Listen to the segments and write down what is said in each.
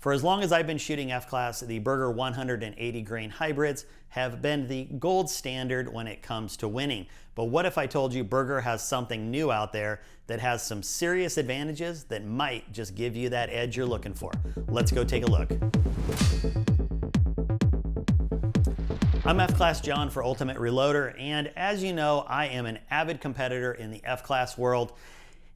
For as long as I've been shooting F-class, the Berger 180 grain hybrids have been the gold standard when it comes to winning. But what if I told you Berger has something new out there that has some serious advantages that might just give you that edge you're looking for? Let's go take a look. I'm F-Class John for Ultimate Reloader, and as you know, I am an avid competitor in the F-Class world.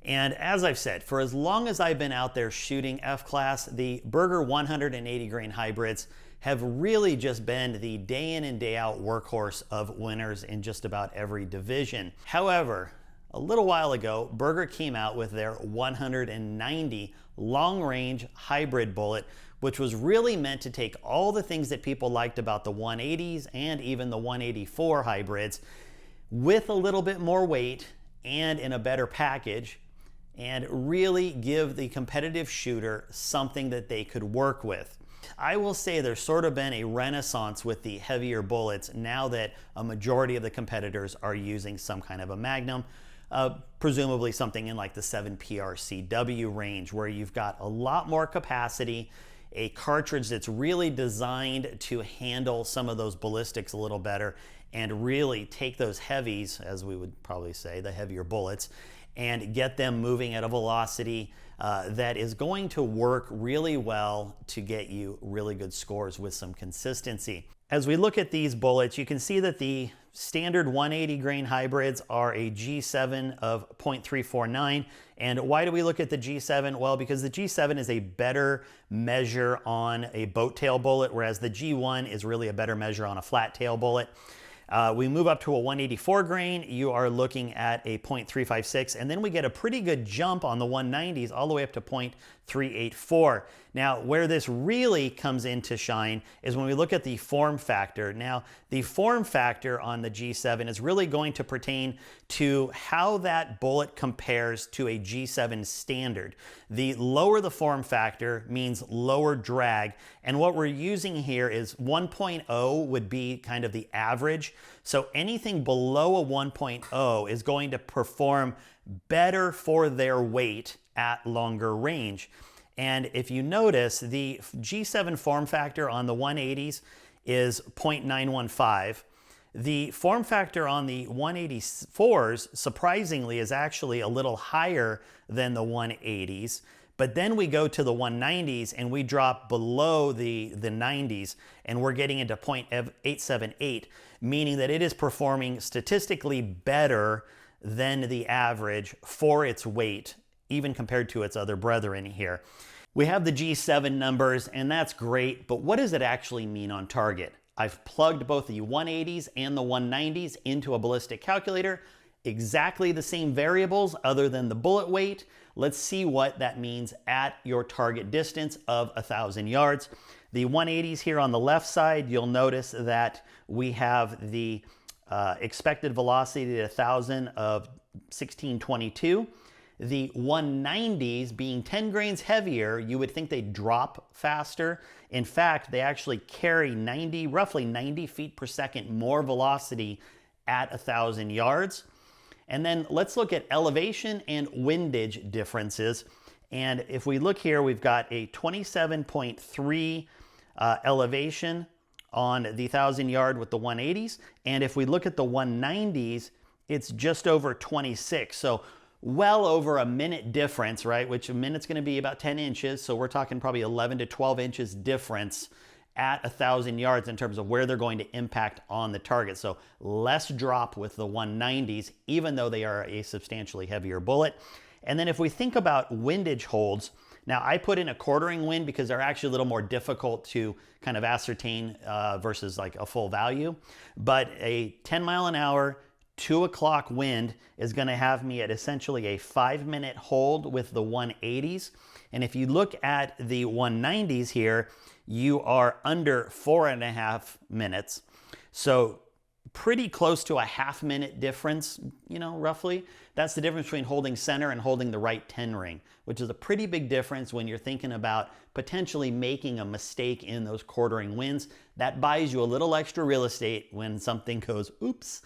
And as I've said, for as long as I've been out there shooting F-Class, the Berger 180 grain hybrids have really just been the day in and day out workhorse of winners in just about every division. However, a little while ago, Berger came out with their 190 long-range hybrid bullet, which was really meant to take all the things that people liked about the 180s and even the 184 hybrids with a little bit more weight and in a better package, and really give the competitive shooter something that they could work with. I will say there's sort of been a renaissance with the heavier bullets now that a majority of the competitors are using some kind of a Magnum, presumably something in like the 7 PRCW range, where you've got a lot more capacity, a cartridge that's really designed to handle some of those ballistics a little better and really take those heavies, as we would probably say, the heavier bullets, and get them moving at a velocity that is going to work really well to get you really good scores with some consistency. As we look at these bullets, you can see that the standard 180 grain hybrids are a G7 of 0.349. And why do we look at the G7? Well, because the G7 is a better measure on a boat tail bullet, whereas the G1 is really a better measure on a flat tail bullet. We move up to a 184 grain, you are looking at a 0.356, and then we get a pretty good jump on the 190s all the way up to 0.384. Now, where this really comes into shine is when we look at the form factor. Now, the form factor on the G7 is really going to pertain to how that bullet compares to a G7 standard. The lower the form factor means lower drag, and what we're using here is 1.0 would be kind of the average. So anything below a 1.0 is going to perform better for their weight at longer range. And if you notice, the G7 form factor on the 180s is 0.915. The form factor on the 184s, surprisingly, is actually a little higher than the 180s. But then we go to the 190s and we drop below the 90s, and we're getting into 0.878, meaning that it is performing statistically better than the average for its weight, even compared to its other brethren here. We have the G7 numbers, and that's great, but what does it actually mean on target? I've plugged both the 180s and the 190s into a ballistic calculator, exactly the same variables other than the bullet weight. Let's see what that means at your target distance of 1,000 yards. The 180s here on the left side, you'll notice that we have the expected velocity at 1,000 of 1622. The 190s, being 10 grains heavier, you would think they'd drop faster. In fact, they actually carry roughly 90 feet per second more velocity at 1,000 yards. And then let's look at elevation and windage differences. And if we look here, we've got a 27.3 elevation on the 1,000 yard with the 180s. And if we look at the 190s, it's just over 26. So well over a minute difference, right? Which a minute's going to be about 10 inches. So we're talking probably 11 to 12 inches difference at 1,000 yards in terms of where they're going to impact on the target. So less drop with the 190s, even though they are a substantially heavier bullet. And then if we think about windage holds, now I put in a quartering wind because they're actually a little more difficult to kind of ascertain versus like a full value. But a 10 mile an hour, 2 o'clock wind is going to have me at essentially a 5-minute hold with the 180s. And if you look at the 190s here, you are under 4.5 minutes. So pretty close to a half-minute difference, you know, roughly. That's the difference between holding center and holding the right 10 ring, which is a pretty big difference when you're thinking about potentially making a mistake in those quartering winds. That buys you a little extra real estate when something goes, oops.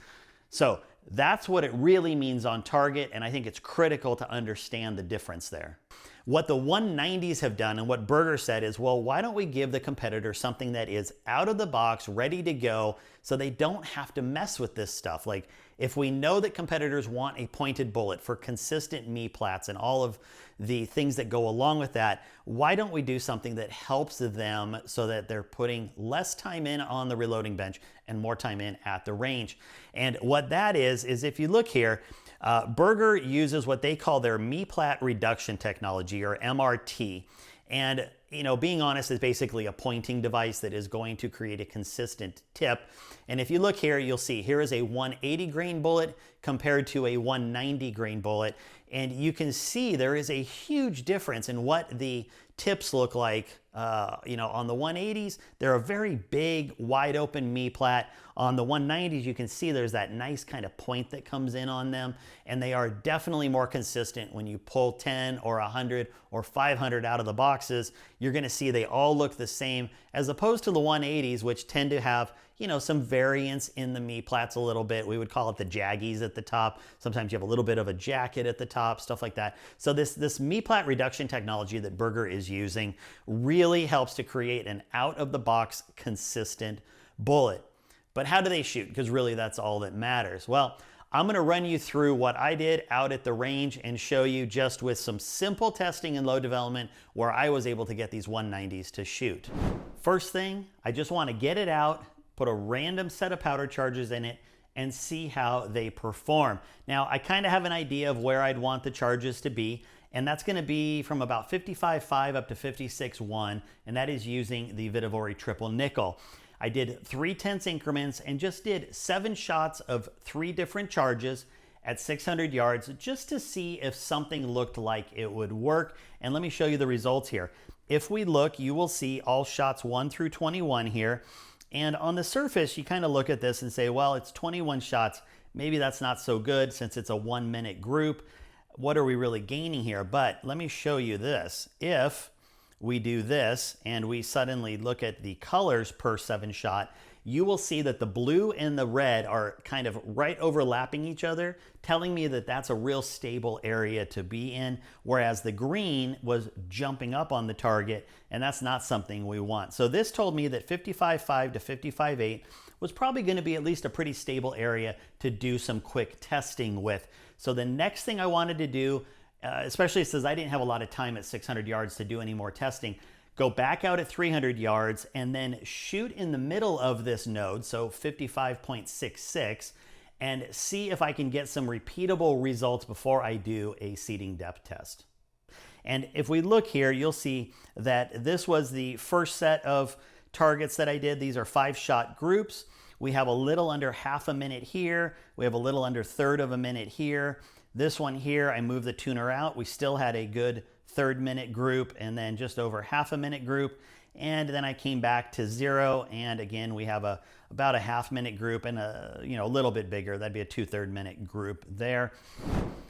So that's what it really means on target, and I think it's critical to understand the difference there. What the 190s have done and what Berger said is, well, why don't we give the competitor something that is out of the box, ready to go, so they don't have to mess with this stuff. Like, if we know that competitors want a pointed bullet for consistent knee plats and all of the things that go along with that, why don't we do something that helps them so that they're putting less time in on the reloading bench and more time in at the range? And what that is if you look here, Berger uses what they call their knee plat reduction technology, or MRT. And, you know, being honest, is basically a pointing device that is going to create a consistent tip. And if you look here, you'll see here is a 180 grain bullet compared to a 190 grain bullet. And you can see there is a huge difference in what the tips look like. You know, on the 180s, they're a very big, wide open knee plat. On the 190s, you can see there's that nice kind of point that comes in on them. And they are definitely more consistent. When you pull 10 or 100 or 500 out of the boxes, you're going to see they all look the same, as opposed to the 180s, which tend to have, you know, some variance in the knee plats a little bit. We would call it the jaggies at the top. Sometimes you have a little bit of a jacket at the top, stuff like that. So this knee plat reduction technology that Berger is using really helps to create an out-of-the-box consistent bullet. But how do they shoot? Because really that's all that matters. Well, I'm going to run you through what I did out at the range and show you just with some simple testing and load development where I was able to get these 190s to shoot. First thing, I just want to get it out, put a random set of powder charges in it, and see how they perform. Now, I kind of have an idea of where I'd want the charges to be, and that's going to be from about 55.5 up to 56.1, and that is using the Vihtavuori triple nickel. I did 3/10 increments and just did 7 shots of 3 different charges at 600 yards just to see if something looked like it would work. And let me show you the results here. If we look, you will see all shots 1 through 21 here. And on the surface, you kind of look at this and say, well, it's 21 shots. Maybe that's not so good since it's a 1-minute group. What are we really gaining here? But let me show you this. If we do this and we suddenly look at the colors per 7 shot, you will see that the blue and the red are kind of right overlapping each other, telling me that that's a real stable area to be in, whereas the green was jumping up on the target, and that's not something we want. So this told me that 55.5 to 55.8 was probably going to be at least a pretty stable area to do some quick testing with. So the next thing I wanted to do, especially since I didn't have a lot of time at 600 yards to do any more testing, go back out at 300 yards and then shoot in the middle of this node, so 55.66, and see if I can get some repeatable results before I do a seating depth test. And if we look here, you'll see that this was the first set of targets that I did. These are 5-shot groups. We have a little under half a minute here. We have a little under third of a minute here. This one here, I moved the tuner out. We still had a good 3rd minute group and then just over half a minute group. And then I came back to 0. And again, we have about a half-minute group and a little bit bigger. That'd be a 2/3 minute group there.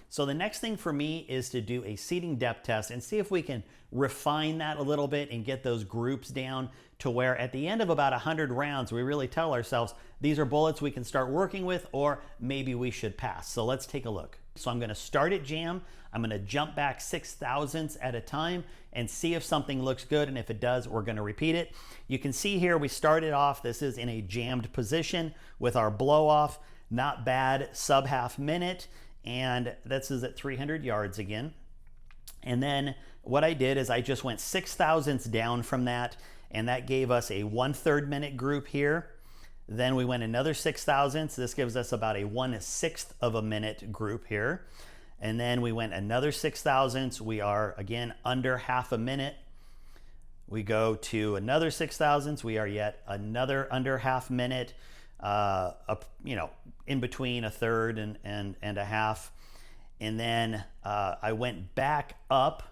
So the next thing for me is to do a seating depth test and see if we can refine that a little bit and get those groups down to where at the end of about 100 rounds, we really tell ourselves, these are bullets we can start working with, or maybe we should pass. So let's take a look. So I'm going to start at jam. I'm going to jump back 6/1000ths at a time and see if something looks good. And if it does, we're going to repeat it. You can see here we started off, this is in a jammed position with our blow off. Not bad, sub half minute. And this is at 300 yards again. And then what I did is I just went 6/1000ths down from that, and that gave us a 1/3 minute group here. Then we went another 6/1000ths. This gives us about a 1/6 of a minute group here. And then we went another 6/1000ths. We are again under half a minute. We go to another 6/1000ths. We are yet another under half minute. In between a third and a half. And then I went back up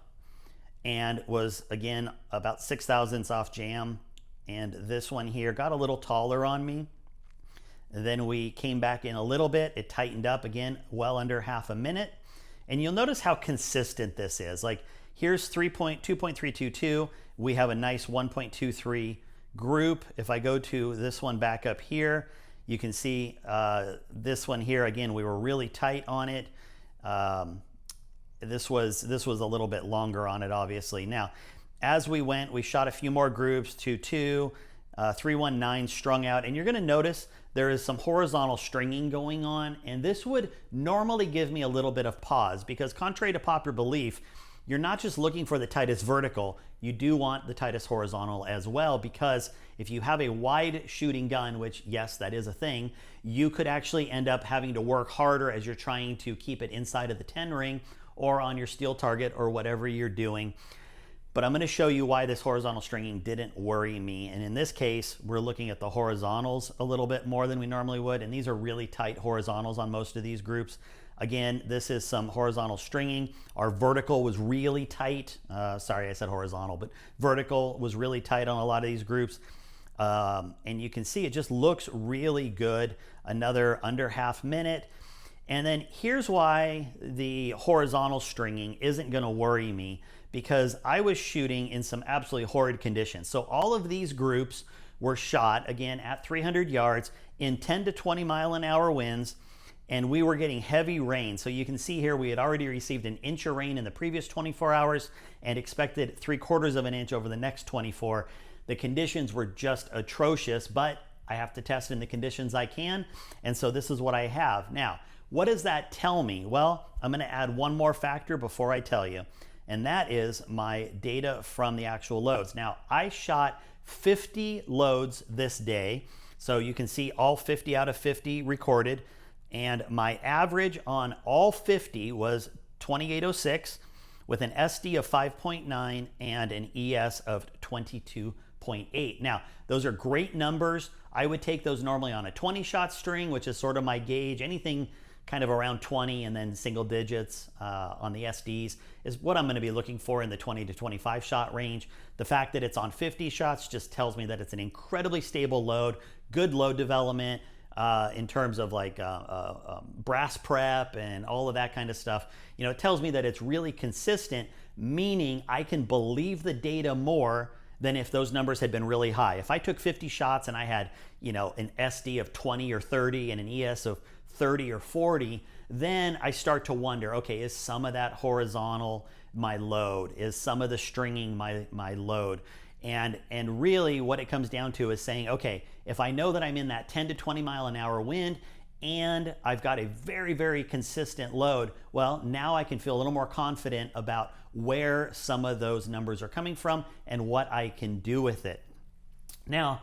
and was again about 6/1000ths off jam. And this one here got a little taller on me. And then we came back in a little bit. It tightened up again, well under half a minute. And you'll notice how consistent this is. Like here's 2.322. We have a nice 1.23 group. If I go to this one back up here, you can see this one here, again, we were really tight on it. this was a little bit longer on it, obviously. Now, as we went, we shot a few more groups, 2-2, 319 strung out, and you're going to notice there is some horizontal stringing going on, and this would normally give me a little bit of pause because, contrary to popular belief, you're not just looking for the tightest vertical, you do want the tightest horizontal as well, because if you have a wide shooting gun, which yes, that is a thing, you could actually end up having to work harder as you're trying to keep it inside of the 10 ring or on your steel target or whatever you're doing. But I'm going to show you why this horizontal stringing didn't worry me. And in this case, we're looking at the horizontals a little bit more than we normally would. And these are really tight horizontals on most of these groups. Again, this is some horizontal stringing. Our vertical was really tight. Sorry, I said horizontal, but vertical was really tight on a lot of these groups. And you can see it just looks really good. Another under half minute. And then here's why the horizontal stringing isn't going to worry me, because I was shooting in some absolutely horrid conditions. So all of these groups were shot, again, at 300 yards in 10 to 20 mile an hour winds, and we were getting heavy rain. So you can see here we had already received an inch of rain in the previous 24 hours and expected 3/4 of an inch over the next 24. The conditions were just atrocious, but I have to test in the conditions I can, and so this is what I have. Now, what does that tell me? Well, I'm going to add one more factor before I tell you, and that is my data from the actual loads. Now, I shot 50 loads this day, so you can see all 50 out of 50 recorded, and my average on all 50 was 2806 with an SD of 5.9 and an ES of 22.8. Now, those are great numbers. I would take those normally on a 20-shot string, which is sort of my gauge. Anything kind of around 20 and then single digits on the SDs is what I'm going to be looking for in the 20 to 25 shot range. The fact that it's on 50 shots just tells me that it's an incredibly stable load, good load development in terms of like brass prep and all of that kind of stuff. You know, it tells me that it's really consistent, meaning I can believe the data more than if those numbers had been really high. If I took 50 shots and I had, you know, an SD of 20 or 30 and an ES of 30 or 40, then I start to wonder, okay, is some of that horizontal my load? Is some of the stringing my load? And really what it comes down to is saying, okay, if I know that I'm in that 10 to 20 mile an hour wind and I've got a very, very consistent load, well, now I can feel a little more confident about where some of those numbers are coming from and what I can do with it. Now,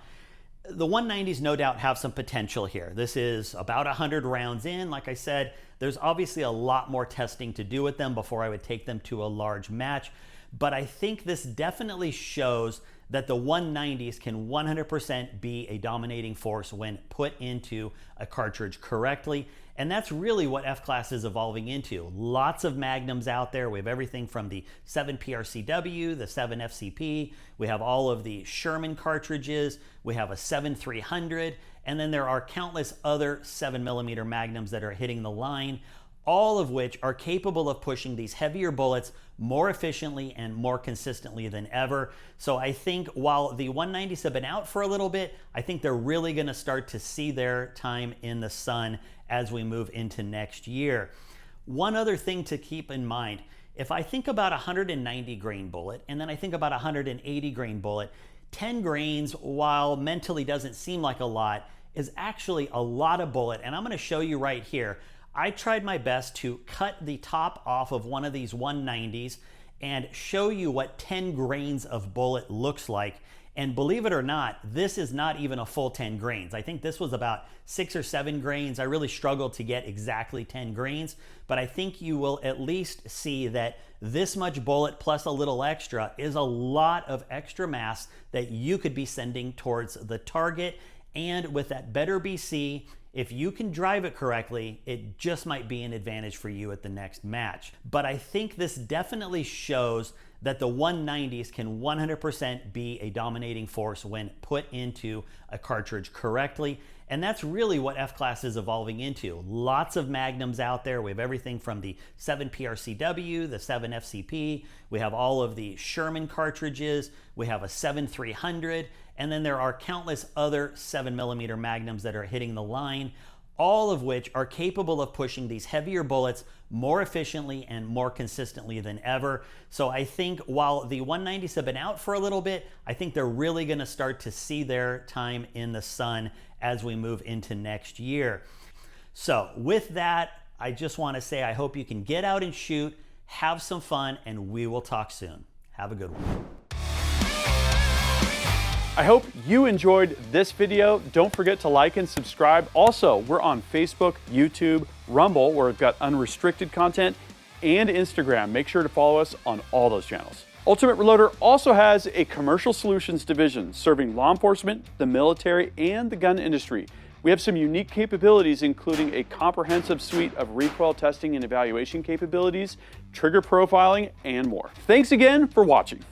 the 190s no doubt have some potential here. This is about 100 rounds in. Like I said, there's obviously a lot more testing to do with them before I would take them to a large match. But I think this definitely shows that the 190s can 100% be a dominating force when put into a cartridge correctly. And that's really what F-Class is evolving into. Lots of magnums out there. We have everything from the 7 PRCW, the 7 FCP. We have all of the Sherman cartridges. We have a 7-300. And then there are countless other 7mm magnums that are hitting the line, all of which are capable of pushing these heavier bullets more efficiently and more consistently than ever. So I think while the 190s have been out for a little bit, I think they're really going to start to see their time in the sun as we move into next year. One other thing to keep in mind, if I think about a 190 grain bullet and then I think about a 180 grain bullet, 10 grains, while mentally doesn't seem like a lot, is actually a lot of bullet. And I'm going to show you right here. I tried my best to cut the top off of one of these 190s and show you what 10 grains of bullet looks like. And believe it or not, this is not even a full 10 grains. I think this was about 6 or 7 grains. I really struggled to get exactly 10 grains, but I think you will at least see that this much bullet plus a little extra is a lot of extra mass that you could be sending towards the target. And with that better BC, if you can drive it correctly, it just might be an advantage for you at the next match. But I think this definitely shows that the 190s can 100% be a dominating force when put into a cartridge correctly. And that's really what F-Class is evolving into. Lots of magnums out there. We have everything from the 7 PRCW, the 7 FCP. We have all of the Sherman cartridges. We have a 7-300. And then there are countless other 7mm magnums that are hitting the line, all of which are capable of pushing these heavier bullets more efficiently and more consistently than ever. So I think while the 190s have been out for a little bit, I think they're really going to start to see their time in the sun as we move into next year. So with that, I just want to say I hope you can get out and shoot, have some fun, and we will talk soon. Have a good one. I hope you enjoyed this video. Don't forget to like and subscribe. Also, we're on Facebook, YouTube, Rumble, where we've got unrestricted content, and Instagram. Make sure to follow us on all those channels. Ultimate Reloader also has a commercial solutions division serving law enforcement, the military, and the gun industry. We have some unique capabilities, including a comprehensive suite of recoil testing and evaluation capabilities, trigger profiling, and more. Thanks again for watching.